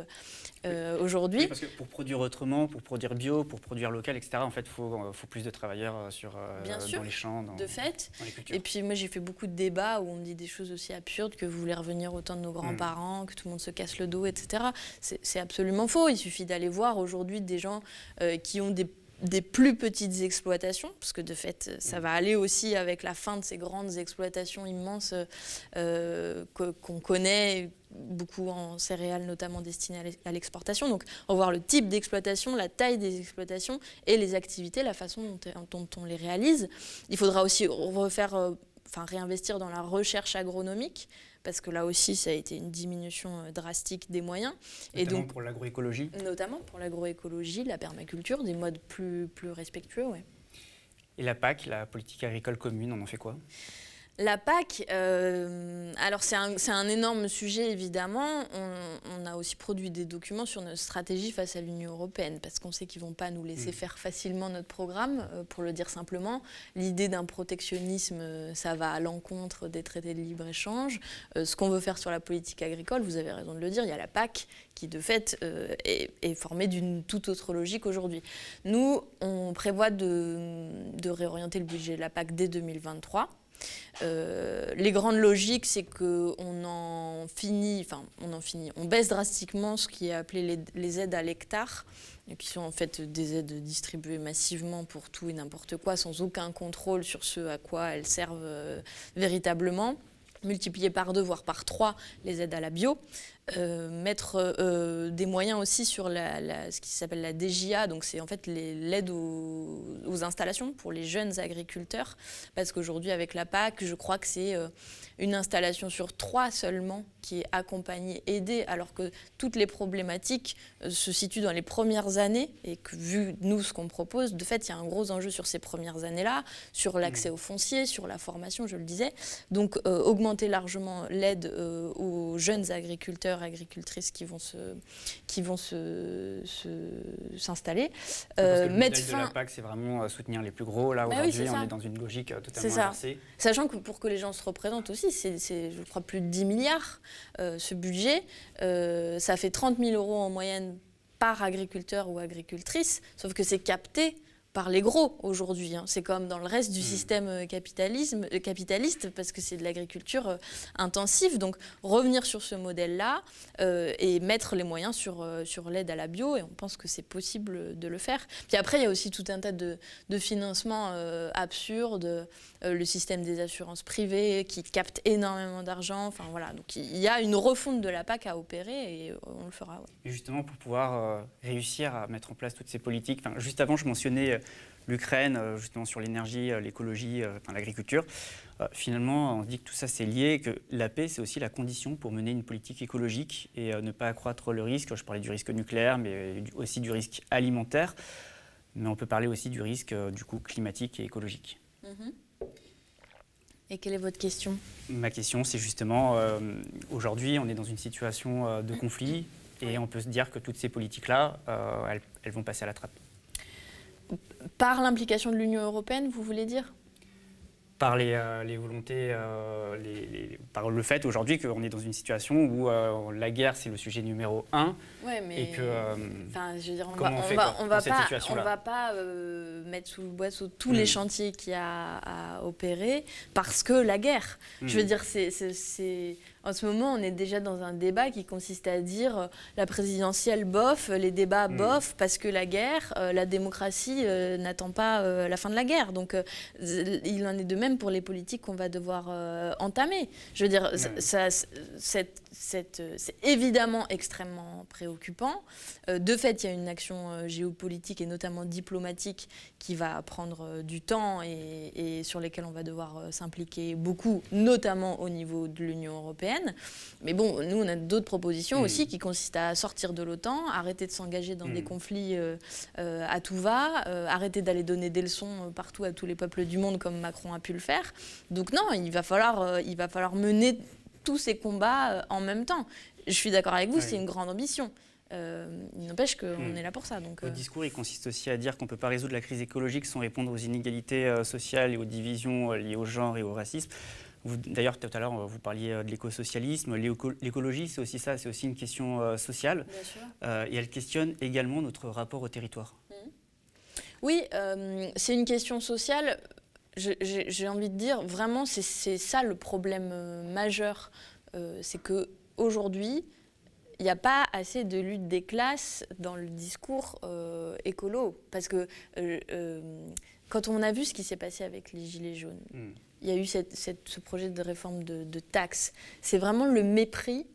aujourd'hui. Oui, parce que pour produire autrement, pour produire bio, pour produire local, etc., en fait, il faut plus de travailleurs dans les champs, dans les cultures. Et puis moi, j'ai fait beaucoup de débats où on me dit des choses aussi absurdes, que vous voulez revenir au temps de nos grands-parents, que tout le monde se casse le dos, etc. C'est absolument faux. Il suffit d'aller voir aujourd'hui des gens qui ont des plus petites exploitations, parce que de fait, ça va aller aussi avec la fin de ces grandes exploitations immenses qu'on connaît, beaucoup en céréales notamment destinées à l'exportation. Donc, on va voir le type d'exploitation, la taille des exploitations et les activités, la façon dont on les réalise. Il faudra aussi réinvestir dans la recherche agronomique, parce que là aussi, ça a été une diminution drastique des moyens. Notamment pour l'agroécologie. Notamment pour l'agroécologie, la permaculture, des modes plus respectueux, ouais. Et la PAC, la politique agricole commune, on en fait quoi ? La PAC, alors c'est un énorme sujet évidemment. On a aussi produit des documents sur notre stratégie face à l'Union européenne parce qu'on sait qu'ils ne vont pas nous laisser faire facilement notre programme, pour le dire simplement. L'idée d'un protectionnisme, ça va à l'encontre des traités de libre-échange. Ce qu'on veut faire sur la politique agricole, vous avez raison de le dire, il y a la PAC qui de fait est formée d'une toute autre logique aujourd'hui. Nous, on prévoit de réorienter le budget de la PAC dès 2023. Les grandes logiques, c'est qu'on baisse drastiquement ce qui est appelé les aides à l'hectare, qui sont en fait des aides distribuées massivement pour tout et n'importe quoi, sans aucun contrôle sur ce à quoi elles servent véritablement. Multiplier par 2, voire par 3 les aides à la bio, mettre des moyens aussi sur ce qui s'appelle la DJA, donc c'est en fait l'aide aux installations pour les jeunes agriculteurs, parce qu'aujourd'hui avec la PAC, je crois que c'est une installation sur 3 seulement qui est accompagnée, aidée, alors que toutes les problématiques se situent dans les premières années, et que vu nous ce qu'on propose, de fait il y a un gros enjeu sur ces premières années-là, sur l'accès au foncier, sur la formation, je le disais, donc augmenter largement l'aide aux jeunes agriculteurs, agricultrices qui vont s'installer. Parce que le modèle de la PAC, c'est vraiment soutenir les plus gros. Là, aujourd'hui, on est dans une logique totalement inversée. Sachant que pour que les gens se représentent aussi, c'est je crois, plus de 10 milliards ce budget. Ça fait 30 000 € en moyenne par agriculteur ou agricultrice, sauf que c'est capté par les gros aujourd'hui. C'est comme dans le reste du système capitaliste, parce que c'est de l'agriculture intensive. Donc revenir sur ce modèle-là et mettre les moyens sur l'aide à la bio, et on pense que c'est possible de le faire. Puis après, il y a aussi tout un tas de financements absurdes, le système des assurances privées qui capte énormément d'argent. Enfin voilà, donc il y a une refonte de la PAC à opérer et on le fera. Ouais. Et justement, pour pouvoir réussir à mettre en place toutes ces politiques, juste avant, je mentionnais l'Ukraine, justement sur l'énergie, l'écologie, l'agriculture. Finalement, on se dit que tout ça c'est lié, que la paix c'est aussi la condition pour mener une politique écologique et ne pas accroître le risque. Je parlais du risque nucléaire, mais aussi du risque alimentaire. Mais on peut parler aussi du risque du coup climatique et écologique. Et quelle est votre question ? Ma question, c'est justement, aujourd'hui, on est dans une situation de conflit et on peut se dire que toutes ces politiques-là, elles vont passer à la trappe. Par l'implication de l'Union européenne, vous voulez dire ? Par les volontés, par le fait aujourd'hui qu'on est dans une situation où la guerre c'est le sujet numéro 1. Ouais, mais et que je veux dire, on va pas mettre sous le boisseau tous les chantiers qu'il y a à opérer parce que la guerre. Je veux dire, en ce moment, on est déjà dans un débat qui consiste à dire la présidentielle bof, les débats bof, parce que la guerre, la démocratie n'attend pas la fin de la guerre. Donc, il en est de même pour les politiques qu'on va devoir entamer. Je veux dire, c'est évidemment extrêmement préoccupant. De fait, il y a une action géopolitique et notamment diplomatique qui va prendre du temps et sur lesquelles on va devoir s'impliquer beaucoup, notamment au niveau de l'Union européenne. Mais bon, nous, on a d'autres propositions aussi qui consistent à sortir de l'OTAN, arrêter de s'engager dans des conflits à tout va, arrêter d'aller donner des leçons partout à tous les peuples du monde comme Macron a pu le faire. Donc non, il va falloir mener tous ces combats en même temps. Je suis d'accord avec vous, c'est une grande ambition. Il n'empêche qu'on est là pour ça. Donc, Votre discours, il consiste aussi à dire qu'on ne peut pas résoudre la crise écologique sans répondre aux inégalités sociales et aux divisions liées au genre et au racisme. D'ailleurs, tout à l'heure, vous parliez de l'écosocialisme. L'écologie, c'est aussi ça, c'est aussi une question sociale. Bien sûr. Et elle questionne également notre rapport au territoire. Oui, c'est une question sociale. J'ai envie de dire, vraiment, c'est ça le problème majeur. C'est qu'aujourd'hui, il n'y a pas assez de lutte des classes dans le discours écolo. Parce que quand on a vu ce qui s'est passé avec les Gilets jaunes, il y a eu ce projet de réforme de taxes. C'est vraiment le mépris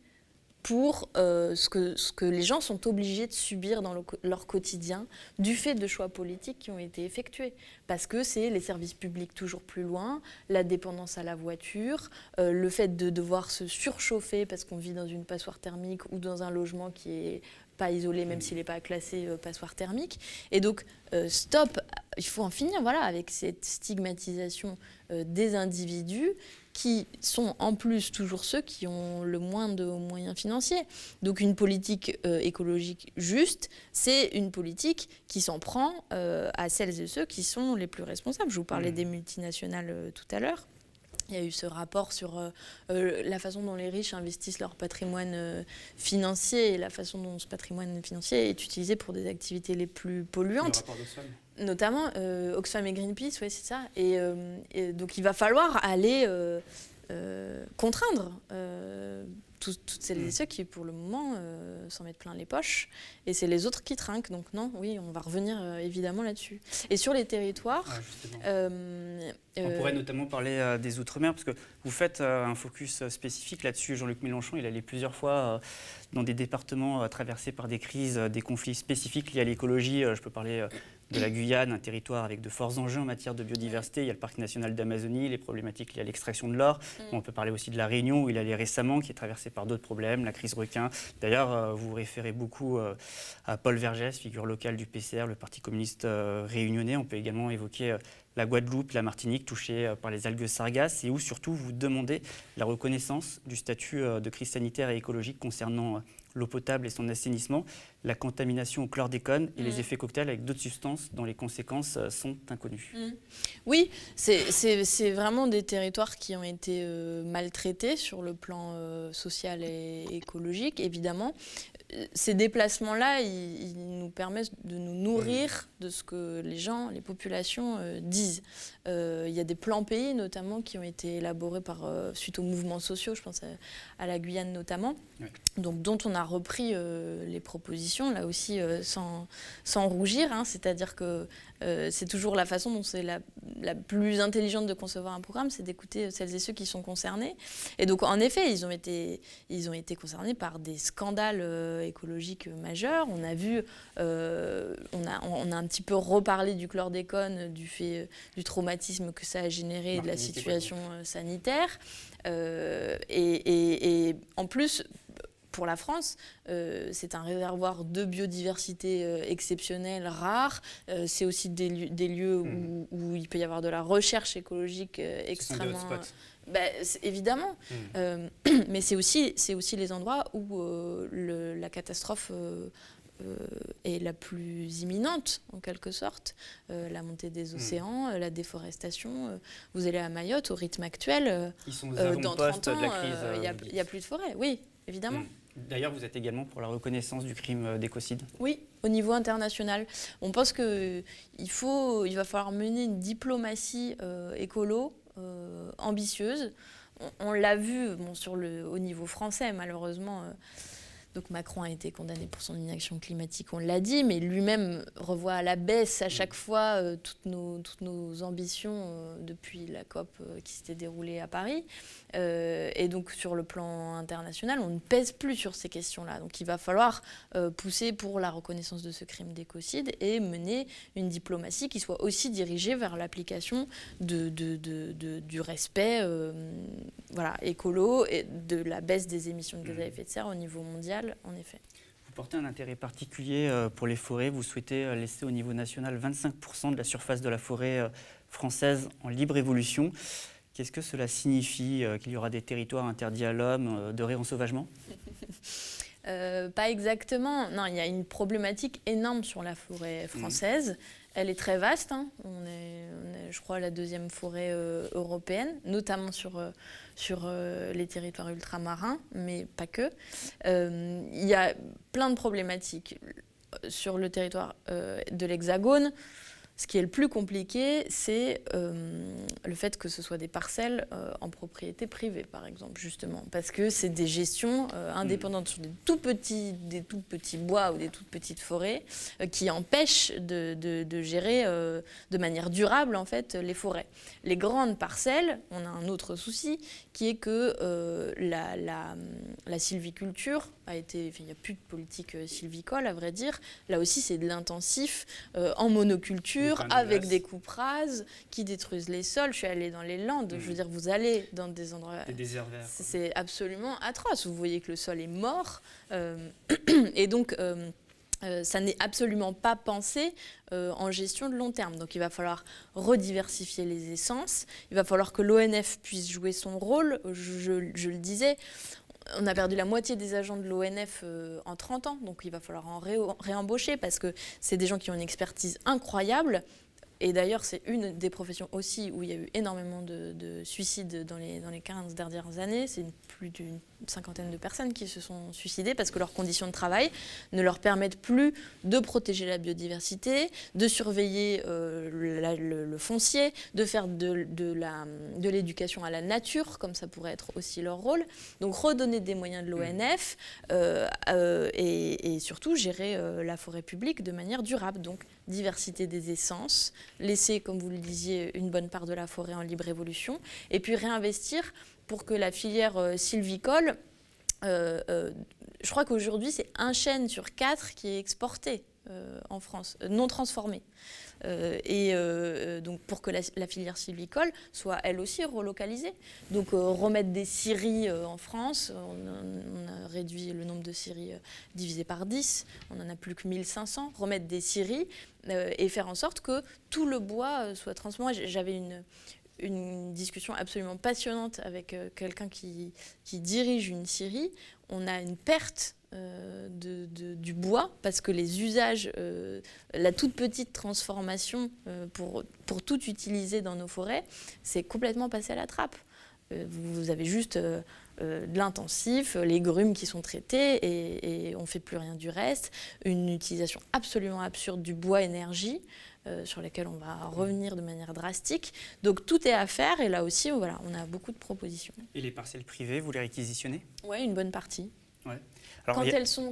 pour ce que les gens sont obligés de subir dans leur quotidien du fait de choix politiques qui ont été effectués. Parce que c'est les services publics toujours plus loin, la dépendance à la voiture, le fait de devoir se surchauffer parce qu'on vit dans une passoire thermique ou dans un logement qui est pas isolé, même s'il n'est pas classé passoire thermique. Et donc, stop, il faut en finir avec cette stigmatisation des individus qui sont en plus toujours ceux qui ont le moins de moyens financiers. Donc une politique écologique juste, c'est une politique qui s'en prend à celles et ceux qui sont les plus responsables. Je vous parlais des multinationales tout à l'heure. Il y a eu ce rapport sur la façon dont les riches investissent leur patrimoine financier et la façon dont ce patrimoine financier est utilisé pour des activités les plus polluantes. Le rapport d'Oxfam. Notamment Oxfam et Greenpeace, oui, c'est ça. Et donc il va falloir aller contraindre toutes celles et ceux qui, pour le moment, s'en mettent plein les poches. Et c'est les autres qui trinquent. Donc non, oui, on va revenir évidemment là-dessus. Et sur les territoires... on pourrait notamment parler des Outre-mer, parce que vous faites un focus spécifique là-dessus. Jean-Luc Mélenchon, il allait plusieurs fois dans des départements traversés par des crises, des conflits spécifiques liés à l'écologie. Je peux parler de la Guyane, un territoire avec de forts enjeux en matière de biodiversité. Il y a le parc national d'Amazonie, les problématiques liées à l'extraction de l'or. On peut parler aussi de la Réunion, où il allait récemment, qui est traversée par d'autres problèmes, la crise requin. D'ailleurs, vous vous référez beaucoup à Paul Vergès, figure locale du PCR, le Parti communiste réunionnais. On peut également évoquer la Guadeloupe, la Martinique, touchée par les algues sargasses, et où surtout vous demandez la reconnaissance du statut de crise sanitaire et écologique concernant l'eau potable et son assainissement, la contamination au chlordécone et les effets cocktails avec d'autres substances dont les conséquences sont inconnues. Oui, c'est vraiment des territoires qui ont été maltraités sur le plan social et écologique, évidemment. Ces déplacements-là, ils nous permettent de nous nourrir de ce que les gens, les populations disent. Il y a des plans pays, notamment, qui ont été élaborés suite aux mouvements sociaux, je pense à la Guyane notamment, donc, dont on a repris les propositions, là aussi, sans rougir. C'est-à-dire que c'est toujours la façon dont c'est la plus intelligente de concevoir un programme, c'est d'écouter celles et ceux qui sont concernés. Et donc, en effet, ils ont été concernés par des scandales écologiques majeurs. On a vu, on a un petit peu reparlé du chlordécone, du traumatisme que ça a généré et de la situation sanitaire. Et en plus, pour la France, c'est un réservoir de biodiversité exceptionnelle, rare. C'est aussi des lieux où il peut y avoir de la recherche écologique extrêmement... Évidemment. Mais c'est aussi les endroits où la catastrophe est la plus imminente, en quelque sorte. La montée des océans, la déforestation. Vous allez à Mayotte, au rythme actuel, dans 30 ans, il n'y a plus de forêt. Oui, évidemment. D'ailleurs, vous êtes également pour la reconnaissance du crime d'écocide. Oui, au niveau international. On pense qu'il va falloir mener une diplomatie écolo ambitieuse. On l'a vu au niveau français, malheureusement. Donc Macron a été condamné pour son inaction climatique, on l'a dit, mais lui-même revoit à la baisse à chaque fois toutes nos ambitions depuis la COP qui s'était déroulée à Paris. Et donc sur le plan international, on ne pèse plus sur ces questions-là. Donc il va falloir pousser pour la reconnaissance de ce crime d'écocide et mener une diplomatie qui soit aussi dirigée vers l'application du respect écolo et de la baisse des émissions de gaz à effet de serre au niveau mondial. En effet. Vous portez un intérêt particulier pour les forêts. Vous souhaitez laisser au niveau national 25% de la surface de la forêt française en libre évolution. Qu'est-ce que cela signifie qu'il y aura des territoires interdits à l'homme, de réensauvagement ? Pas exactement. Non, il y a une problématique énorme sur la forêt française. Elle est très vaste. On est, je crois, la deuxième forêt européenne, notamment sur les territoires ultramarins, mais pas que. Il y a plein de problématiques. Sur le territoire de l'Hexagone, Ce qui est le plus compliqué, c'est le fait que ce soit des parcelles en propriété privée, par exemple, justement. Parce que c'est des gestions indépendantes sur des tout petits bois ou des toutes petites forêts qui empêchent de gérer de manière durable, en fait, les forêts. Les grandes parcelles, on a un autre souci, qui est que la sylviculture il n'y a plus de politique sylvicole, à vrai dire. Là aussi, c'est de l'intensif en monoculture, avec des coupes rases qui détruisent les sols. Je suis allée dans les Landes. Je veux dire, vous allez dans des endroits... Des déserts verts. C'est absolument atroce. Vous voyez que le sol est mort. Et donc... ça n'est absolument pas pensé en gestion de long terme. Donc il va falloir rediversifier les essences. Il va falloir que l'ONF puisse jouer son rôle. Je le disais, on a perdu la moitié des agents de l'ONF en 30 ans. Donc il va falloir en réembaucher parce que c'est des gens qui ont une expertise incroyable. Et d'ailleurs, c'est une des professions aussi où il y a eu énormément de suicides dans les 15 dernières années. C'est plus d'une cinquantaine de personnes qui se sont suicidées parce que leurs conditions de travail ne leur permettent plus de protéger la biodiversité, de surveiller le foncier, de faire de l'éducation à la nature, comme ça pourrait être aussi leur rôle. Donc redonner des moyens de l'ONF et surtout gérer la forêt publique de manière durable. Donc diversité des essences, laisser, comme vous le disiez, une bonne part de la forêt en libre évolution, et puis réinvestir pour que la filière sylvicole, je crois qu'aujourd'hui c'est 1 chêne sur 4 qui est exporté en France, non transformé. Donc pour que la filière sylvicole soit elle aussi relocalisée. Donc remettre des scieries en France, on a réduit le nombre de scieries divisé par 10, on n'en a plus que 1500, remettre des scieries et faire en sorte que tout le bois soit transformé. J'avais une discussion absolument passionnante avec quelqu'un qui dirige une scierie. On a une perte du bois parce que les usages, la toute petite transformation pour tout utiliser dans nos forêts, c'est complètement passé à la trappe. Vous avez juste de l'intensif, les grumes qui sont traitées et on ne fait plus rien du reste. Une utilisation absolument absurde du bois énergie sur lesquels on va revenir de manière drastique. Donc tout est à faire et là aussi, voilà, on a beaucoup de propositions. Et les parcelles privées, vous les réquisitionnez ? Oui, une bonne partie. Ouais. Alors,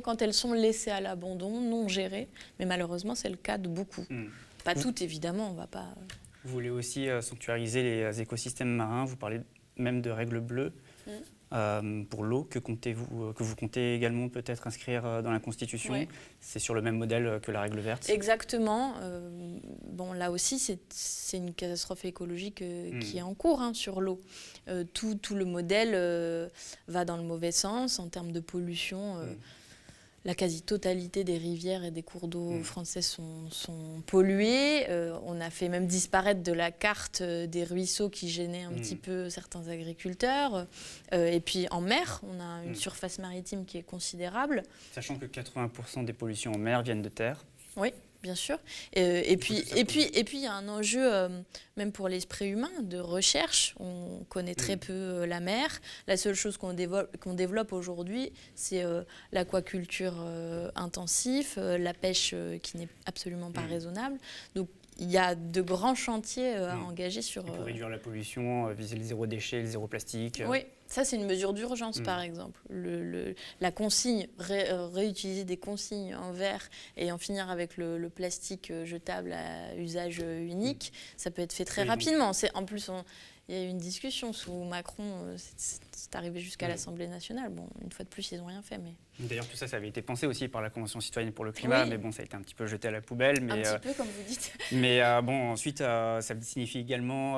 quand elles sont laissées à l'abandon, non gérées, mais malheureusement c'est le cas de beaucoup. Pas toutes évidemment, on va pas... Vous voulez aussi sanctuariser les écosystèmes marins, vous parlez même de règles bleues. Pour l'eau, que vous comptez également peut-être inscrire dans la Constitution. Oui. C'est sur le même modèle que la règle verte. Exactement. Là aussi, c'est une catastrophe écologique qui est en cours sur l'eau. Tout le modèle va dans le mauvais sens en termes de pollution. La quasi-totalité des rivières et des cours d'eau français sont pollués. On a fait même disparaître de la carte des ruisseaux qui gênaient un petit peu certains agriculteurs. Et puis en mer, on a une surface maritime qui est considérable. Sachant que 80% des pollutions en mer viennent de terre. Oui. Bien sûr. Et puis, il y a un enjeu, même pour l'esprit humain, de recherche. On connaît très peu la mer. La seule chose qu'on développe aujourd'hui, c'est l'aquaculture intensive, la pêche qui n'est absolument pas raisonnable. Donc, il y a de grands chantiers à engager sur... Pour réduire la pollution, viser le zéro déchet, le zéro plastique. Oui, ça c'est une mesure d'urgence par exemple. La consigne, réutiliser des consignes en verre et en finir avec le plastique jetable à usage unique, ça peut être fait très rapidement. En plus, il y a eu une discussion sous Macron, c'est arrivé jusqu'à l'Assemblée nationale. Bon, une fois de plus, ils n'ont rien fait. Mais... D'ailleurs, tout ça, ça avait été pensé aussi par la Convention citoyenne pour le climat, mais bon, ça a été un petit peu jeté à la poubelle. Mais, un petit peu, comme vous dites. Mais ensuite, ça signifie également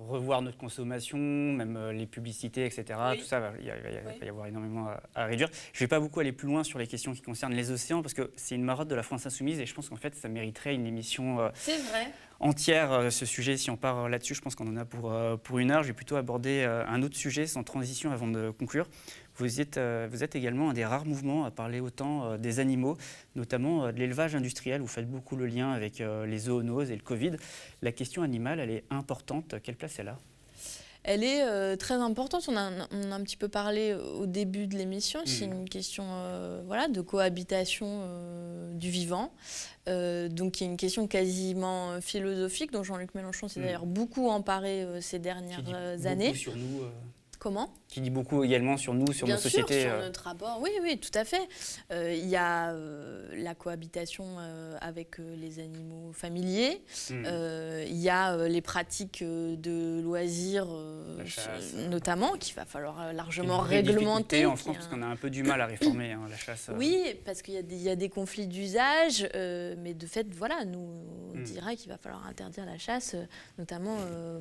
revoir notre consommation, même les publicités, etc. Tout ça, il va y avoir énormément à réduire. Je ne vais pas beaucoup aller plus loin sur les questions qui concernent les océans, parce que c'est une marotte de la France Insoumise, et je pense qu'en fait, ça mériterait une émission... c'est vrai. Entière, ce sujet. Si on part là-dessus, je pense qu'on en a pour 1 heure. Je vais plutôt aborder un autre sujet sans transition avant de conclure. Vous êtes également un des rares mouvements à parler autant des animaux, notamment de l'élevage industriel. Vous faites beaucoup le lien avec les zoonoses et le Covid. La question animale, elle est importante. Quelle place elle a ? Elle est très importante. On a un petit peu parlé au début de l'émission. C'est une question de cohabitation du vivant. Donc il y a une question quasiment philosophique dont Jean-Luc Mélenchon s'est d'ailleurs beaucoup emparé ces dernières années. Sur nous, Comment ? Qui dit beaucoup également sur nous, sur nos sociétés. Bien sûr, sur notre rapport. Oui, tout à fait. Il y a la cohabitation avec les animaux familiers. Il y a les pratiques de loisirs, notamment, qu'il va falloir largement réglementer. En France, parce qu'on a un peu du mal à réformer la chasse. Oui, parce qu'il y a des conflits d'usage. Mais de fait, nous, on dirait qu'il va falloir interdire la chasse, notamment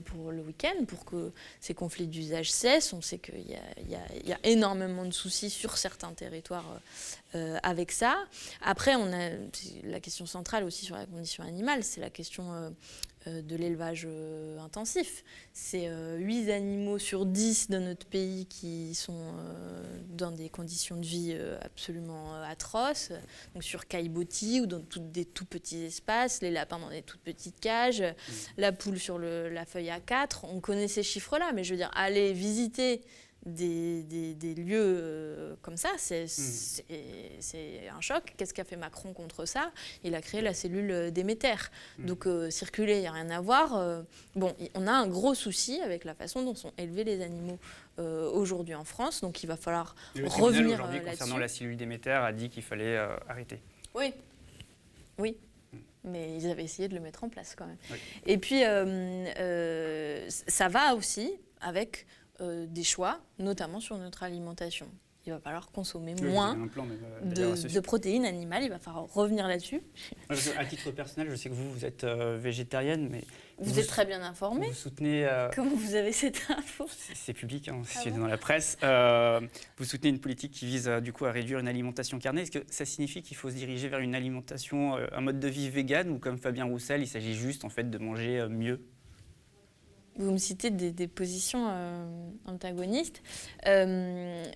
pour le week-end, pour que ces conflits d'usage cessent. On sait qu'il y a énormément de soucis sur certains territoires avec ça. Après, la question centrale aussi sur la condition animale, c'est la question de l'élevage intensif. C'est 8 animaux sur 10 dans notre pays qui sont dans des conditions de vie absolument atroces, donc sur caillebotis ou dans des tout petits espaces, les lapins dans des toutes petites cages, la poule sur la feuille A4. On connaît ces chiffres-là, mais je veux dire, aller visiter des lieux comme ça, c'est un choc. Qu'est-ce qu'a fait Macron contre ça ? Il a créé la cellule Déméter. Donc circuler, il n'y a rien à voir. On a un gros souci avec la façon dont sont élevés les animaux aujourd'hui en France. Donc il va falloir revenir aujourd'hui, là-dessus. Concernant la cellule Déméter, a dit qu'il fallait arrêter. Oui. Mais ils avaient essayé de le mettre en place quand même. Oui. Et puis ça va aussi avec des choix, notamment sur notre alimentation. Il va falloir consommer moins de protéines animales. Il va falloir revenir là-dessus. À titre personnel, je sais que vous êtes végétarienne, mais... Vous êtes très bien informée. Vous soutenez... Comment vous avez cette info ? C'est public, c'est dans la presse. Vous soutenez une politique qui vise du coup à réduire une alimentation carnée. Est-ce que ça signifie qu'il faut se diriger vers une alimentation, un mode de vie vegan, ou comme Fabien Roussel, il s'agit juste en fait de manger mieux ? Vous me citez des positions antagonistes. Il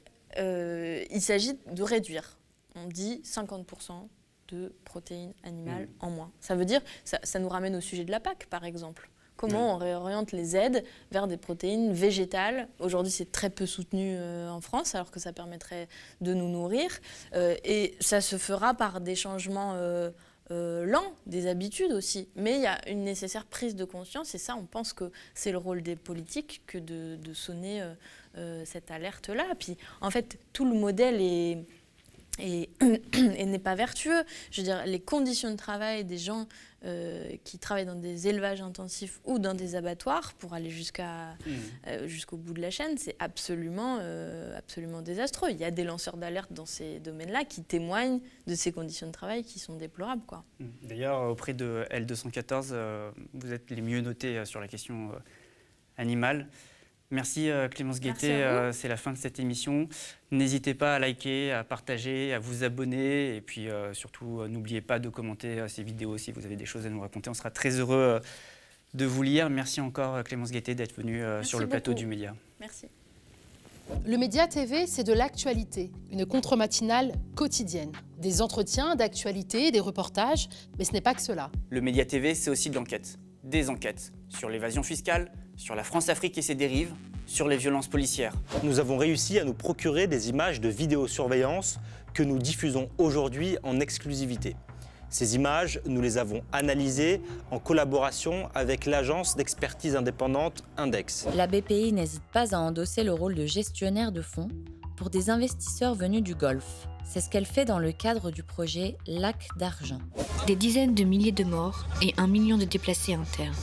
s'agit de réduire. On dit 50% de protéines animales en moins. Ça veut dire, ça nous ramène au sujet de la PAC, par exemple. Comment on réoriente les aides vers des protéines végétales ? Aujourd'hui, c'est très peu soutenu en France, alors que ça permettrait de nous nourrir. Et ça se fera par des changements lents, des habitudes aussi. Mais il y a une nécessaire prise de conscience, et ça, on pense que c'est le rôle des politiques que de sonner cette alerte-là. Puis, en fait, tout le modèle et n'est pas vertueux. Je veux dire, les conditions de travail des gens qui travaillent dans des élevages intensifs ou dans des abattoirs pour aller jusqu'au bout de la chaîne, c'est absolument désastreux. Il y a des lanceurs d'alerte dans ces domaines-là qui témoignent de ces conditions de travail qui sont déplorables, quoi. D'ailleurs, auprès de L214, vous êtes les mieux notés sur la question animale. Merci Clémence Guettet, c'est la fin de cette émission. N'hésitez pas à liker, à partager, à vous abonner, et puis surtout n'oubliez pas de commenter ces vidéos si vous avez des choses à nous raconter. On sera très heureux de vous lire. Merci encore Clémence Guettet d'être venue sur le plateau du Média. Merci. Le Média TV, c'est de l'actualité, une contre-matinale quotidienne. Des entretiens d'actualité, des reportages, mais ce n'est pas que cela. Le Média TV, c'est aussi de l'enquête. Des enquêtes sur l'évasion fiscale, sur la France-Afrique et ses dérives, sur les violences policières. Nous avons réussi à nous procurer des images de vidéosurveillance que nous diffusons aujourd'hui en exclusivité. Ces images, nous les avons analysées en collaboration avec l'agence d'expertise indépendante Index. La BPI n'hésite pas à endosser le rôle de gestionnaire de fonds pour des investisseurs venus du Golfe. C'est ce qu'elle fait dans le cadre du projet Lac d'Argent. Des dizaines de milliers de morts et 1 million de déplacés internes.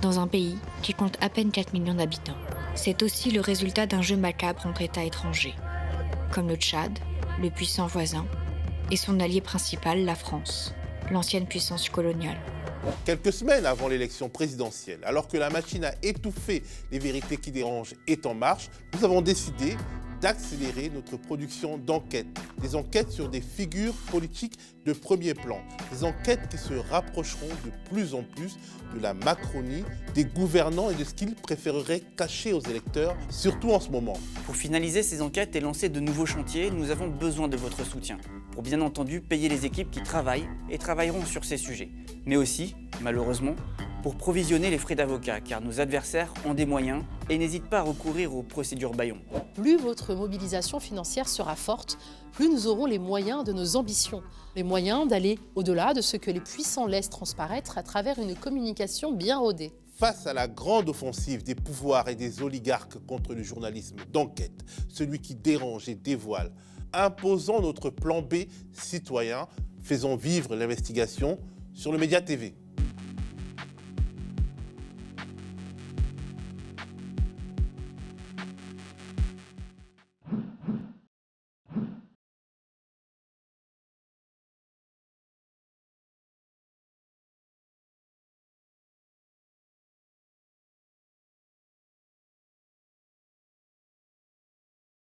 Dans un pays qui compte à peine 4 millions d'habitants. C'est aussi le résultat d'un jeu macabre entre États étrangers, comme le Tchad, le puissant voisin, et son allié principal, la France, l'ancienne puissance coloniale. Quelques semaines avant l'élection présidentielle, alors que la machine à étouffer les vérités qui dérangent est en marche, nous avons décidé d'accélérer notre production d'enquêtes. Des enquêtes sur des figures politiques de premier plan. Des enquêtes qui se rapprocheront de plus en plus de la Macronie, des gouvernants et de ce qu'ils préféreraient cacher aux électeurs, surtout en ce moment. Pour finaliser ces enquêtes et lancer de nouveaux chantiers, nous avons besoin de votre soutien. Pour bien entendu payer les équipes qui travaillent et travailleront sur ces sujets. Mais aussi, malheureusement, pour provisionner les frais d'avocat, car nos adversaires ont des moyens et n'hésitent pas à recourir aux procédures bâillons. Plus votre mobilisation financière sera forte, plus nous aurons les moyens de nos ambitions. Les moyens d'aller au-delà de ce que les puissants laissent transparaître à travers une communication bien rodée. Face à la grande offensive des pouvoirs et des oligarques contre le journalisme d'enquête, celui qui dérange et dévoile, imposons notre plan B citoyen, faisons vivre l'investigation sur le Média TV.